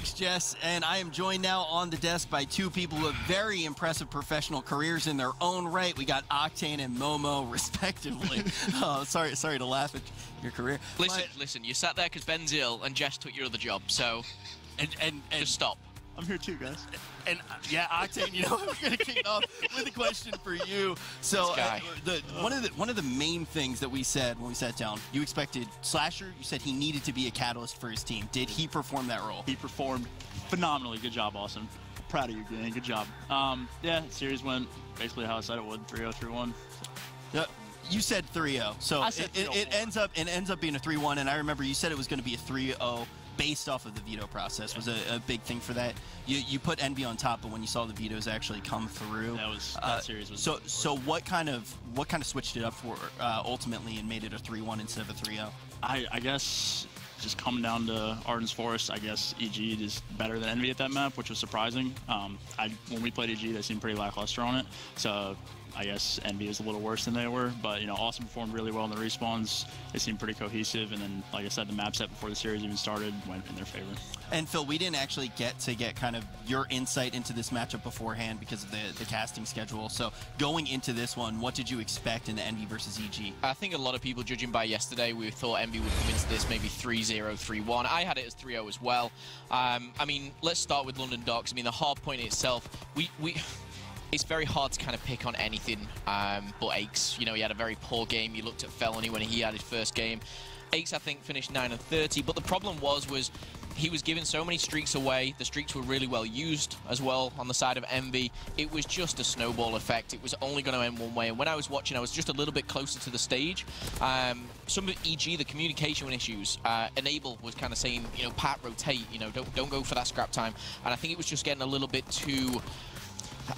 Thanks, Jess. And I am joined now on the desk by two people with very impressive professional careers in their own right. We got Octane and Momo, respectively. Sorry to laugh at your career. Listen. You sat there because Ben's ill and Jess took your other job. So, and just stop. I'm here too, guys. And yeah, Octane, you know, we're gonna kick off with a question for you. So, one of the main things that we said when we sat down, you expected Slasher. You said he needed to be a catalyst for his team. Did he perform that role? He performed phenomenally. Good job, Austin. Proud of you, gang. Good job. Yeah, series went basically how I said it would. 3-0, 3-1. Yep. You said 3-0, so it ends up being a 3-1. And I remember you said it was going to be a 3-0. Based off of the veto process was a big thing for that. You put EnVy on top, but when you saw the vetoes actually come through, that series was so what kind of switched it up for ultimately and made it a 3-1 instead of a 3-0? I guess just coming down to Arden's Forest, I guess EG is better than EnVy at that map, which was surprising. When we played EG, they seemed pretty lackluster on it, so I guess EnVy was a little worse than they were, but you know, Austin performed really well in the respawns. They seemed pretty cohesive, and then, like I said, the map set before the series even started went in their favor. And Phil, we didn't actually get kind of your insight into this matchup beforehand because of the casting schedule. So going into this one, what did you expect in the EnVy versus EG? I think a lot of people, judging by yesterday, we thought EnVy would come into this maybe 3-0, 3-1. I had it as 3-0 as well. I mean, let's start with London Docks. I mean, the hard point itself, it's very hard to kind of pick on anything but Aches. You know, he had a very poor game. You looked at Felony when he had his first game. Aches, I think, finished 9-30, but the problem was he was giving so many streaks away. The streaks were really well used as well on the side of EnVy. It was just a snowball effect. It was only going to end one way. And when I was watching, I was just a little bit closer to the stage. Some of EG, the communication issues, Enable was kind of saying, you know, Pat, rotate, you know, don't go for that scrap time. And I think it was just getting a little bit too...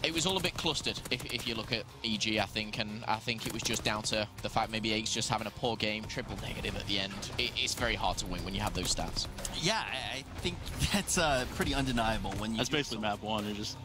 It was all a bit clustered, if you look at EG, I think, and I think it was just down to the fact maybe Aches just having a poor game, triple negative at the end. It's very hard to win when you have those stats. Yeah, I think that's pretty undeniable. That's basically map one, it's just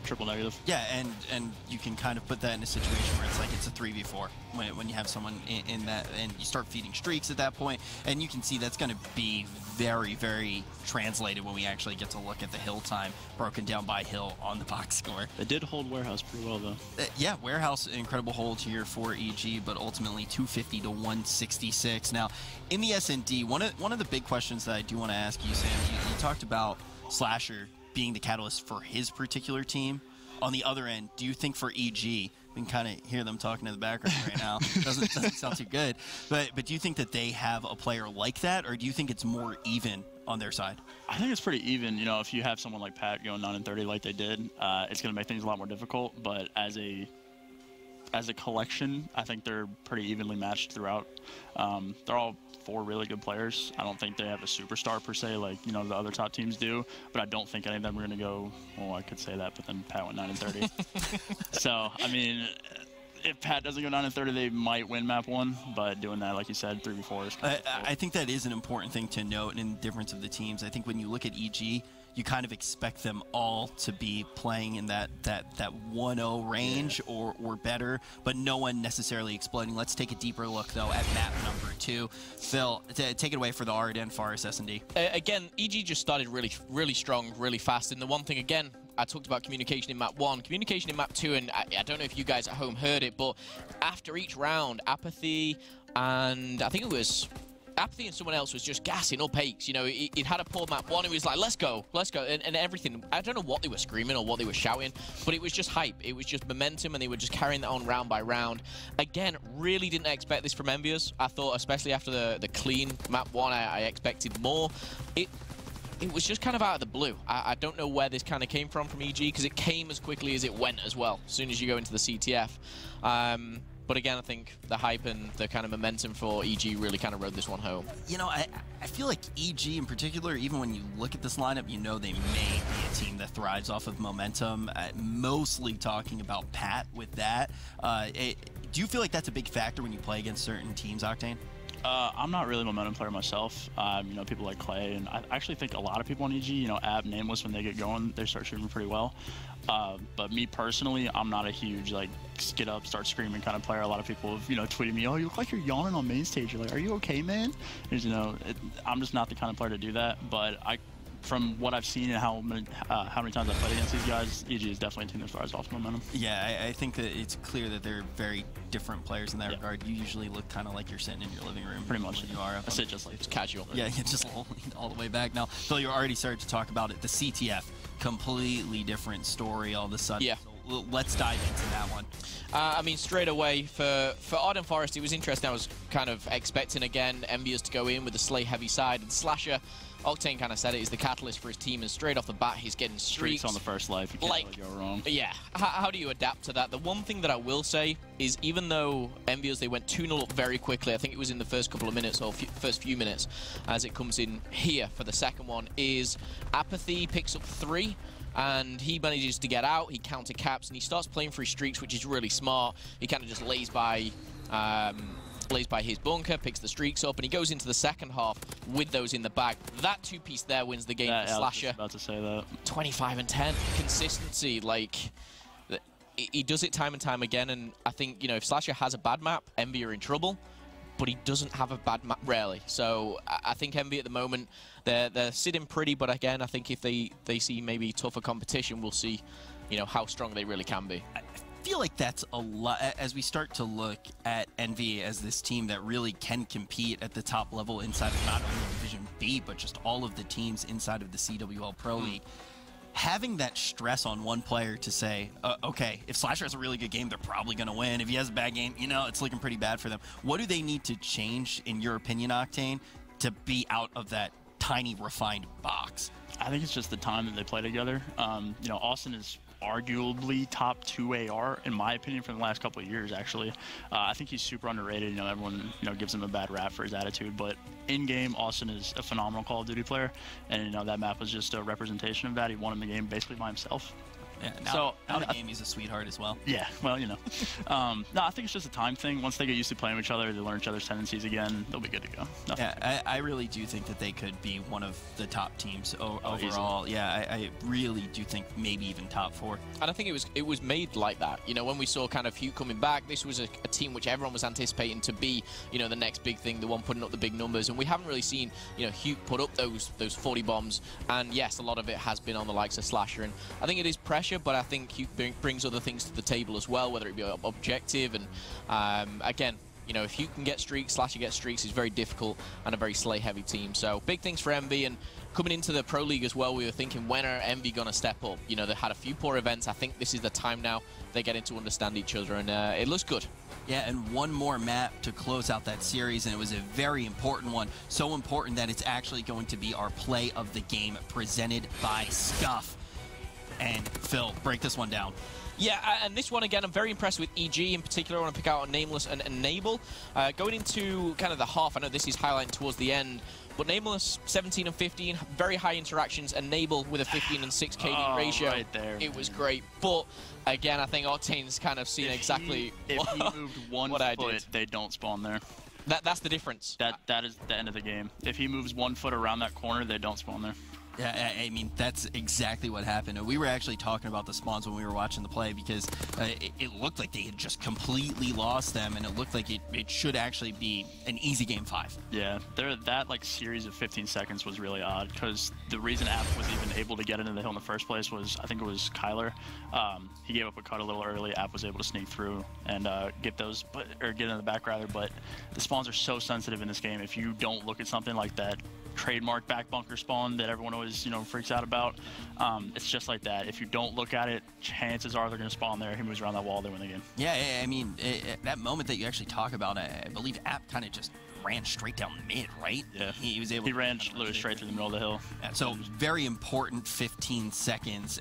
triple negative. Yeah, and you can kind of put that in a situation where it's like it's a 3v4 when you have someone in that, and you start feeding streaks at that point, and you can see that's going to be very, very translated when we actually get to look at the hill time broken down by hill on the box score. They did hold Warehouse pretty well, though. Yeah, Warehouse, an incredible hold here for EG, but ultimately 250 to 166. Now, in the S&D, one of the big questions that I do want to ask you, Sam, you talked about Slasher being the catalyst for his particular team. On the other end, do you think for EG, we can kind of hear them talking in the background right now, doesn't sound too good, but do you think that they have a player like that, or do you think it's more even on their side? I think it's pretty even. You know, if you have someone like Pat going 9-30 like they did, it's going to make things a lot more difficult, but as a collection, I think they're pretty evenly matched throughout. They're all 4 really good players. I don't think they have a superstar per se like, you know, the other top teams do, but I don't think any of them are going to go, well, I could say that, but then Pat went 9-30. So, I mean, if Pat doesn't go 9-30, they might win map 1, but doing that, like you said, 3v4 is kind of cool. I think that is an important thing to note in the difference of the teams. I think when you look at EG, you kind of expect them all to be playing in that 1-0 range or better, but no one necessarily exploding. Let's take a deeper look, though, at map number 2. Phil, take it away for the Arden Forest S&D. Again, EG just started really strong, really fast, and the one thing, again, I talked about communication in map 1, communication in map 2, and I don't know if you guys at home heard it, but after each round, Apathy and I think it was Apathy and someone else was just gassing up Aches. You know, it had a poor map 1, he was like, let's go, and everything. I don't know what they were screaming or what they were shouting, but it was just hype. It was just momentum, and they were just carrying that on round by round. Again, really didn't expect this from EnVyUs. I thought, especially after the clean map 1, I expected more. It was just kind of out of the blue. I don't know where this kind of came from EG, because it came as quickly as it went as well, as soon as you go into the CTF. But again, I think the hype and the kind of momentum for EG really kind of rode this one home. You know, I feel like EG in particular, even when you look at this lineup, you know they may be a team that thrives off of momentum. Mostly talking about Pat with that. Do you feel like that's a big factor when you play against certain teams, Octane? I'm not really a momentum player myself. You know, people like Clay, and I actually think a lot of people on EG, you know, Ab, Nameless, when they get going, they start shooting pretty well. But me personally, I'm not a huge, like, get up, start screaming kind of player. A lot of people have, you know, tweeted me, oh, you look like you're yawning on main stage. You're like, are you okay, man? Because, you know, I'm just not the kind of player to do that. But from what I've seen and how many times I've played against these guys, EG is definitely a team that fires off momentum. Yeah, I think that it's clear that they're very different players in that regard. You usually look kind of like you're sitting in your living room. Pretty much. You are. I sit just like it's casual. Yeah, just all the way back. Now, Phil, you already started to talk about it. The CTF, completely different story all of a sudden. Yeah. So let's dive into that one. I mean, straight away, for Ardent Forest, it was interesting. I was kind of expecting, again, EnVyUs to go in with the Slay-heavy side. And Slasher, Octane kind of said it, is the catalyst for his team. And straight off the bat, he's getting streaks. On the first life. You can't really go wrong. Yeah. How do you adapt to that? The one thing that I will say is even though EnVyUs, they went 2-0 up very quickly, I think it was in the first couple of minutes or first few minutes, as it comes in here for the second one, is Apathy picks up 3. And he manages to get out, he counter caps, and he starts playing for his streaks, which is really smart. He kind of just lays by his bunker, picks the streaks up, and he goes into the second half with those in the bag. That two-piece there wins the game for Slasher. I was about to say that. 25 and 10. Consistency, like, he does it time and time again, and I think, you know, if Slasher has a bad map, EnVy are in trouble. But he doesn't have a bad map, rarely. So I think EnVy at the moment, they're sitting pretty, but again, I think if they see maybe tougher competition, we'll see, you know, how strong they really can be. I feel like that's a lot, as we start to look at EnVy as this team that really can compete at the top level inside of not only Division B, but just all of the teams inside of the CWL Pro League. Having that stress on one player to say, okay, if Slasher has a really good game, they're probably going to win. If he has a bad game, you know, it's looking pretty bad for them. What do they need to change, in your opinion, Octane, to be out of that tiny, refined box? I think it's just the time that they play together. You know, Austin is arguably top 2 AR, in my opinion, for the last couple of years, actually. I think he's super underrated. You know, everyone, you know, gives him a bad rap for his attitude, but in-game, Austin is a phenomenal Call of Duty player, and, you know, that map was just a representation of that. He won in the game basically by himself. Yeah, now, out of game, he's a sweetheart as well. Yeah, well, you know. No, I think it's just a time thing. Once they get used to playing with each other, they learn each other's tendencies again, they'll be good to go. Yeah, I really do think that they could be one of the top teams overall. Easily. Yeah, I really do think maybe even top 4. And I think it was made like that. You know, when we saw kind of Hugh coming back, this was a team which everyone was anticipating to be, you know, the next big thing, the one putting up the big numbers. And we haven't really seen, you know, Hugh put up those 40 bombs. And yes, a lot of it has been on the likes of Slasher. And I think it is pressure, but I think Hugh brings other things to the table as well, whether it be objective. And again, you know, if Hugh can get streaks, Slasher gets streaks, it's very difficult and a very Slay-heavy team. So big things for EnVy. And coming into the Pro League as well, we were thinking, when are EnVy going to step up? You know, they had a few poor events. I think this is the time now they're getting to understand each other, and it looks good. Yeah, and one more map to close out that series, and it was a very important one. So important that it's actually going to be our play of the game presented by Scuff. And Phil, break this one down. Yeah, and this one, again, I'm very impressed with EG in particular. I want to pick out Nameless and Enable. Going into kind of the half, I know this is highlighting towards the end, but Nameless, 17 and 15, very high interactions. Enable with a 15 and 6 KD ratio. Right there, it was great. But, again, I think Octane's kind of seen exactly if he moved one foot, they don't spawn there. That's the difference. That is the end of the game. If he moves 1 foot around that corner, they don't spawn there. Yeah, I mean, that's exactly what happened. We were actually talking about the spawns when we were watching the play, because it looked like they had just completely lost them, and it looked like it should actually be an easy game 5. Yeah, that like series of 15 seconds was really odd, because the reason App was even able to get into the hill in the first place was, I think it was Kyler. He gave up a cut a little early. App was able to sneak through and get in the back rather. But the spawns are so sensitive in this game. If you don't look at something like that trademark back bunker spawn that everyone always, you know, freaks out about, it's just like that. If you don't look at it, chances are they're going to spawn there. He moves around that wall, they win the game. Yeah, I mean, that moment that you actually talk about, I believe App kind of just ran straight down mid, right? Yeah. He was able. He ran literally straight through the middle of the hill. So very important 15 seconds.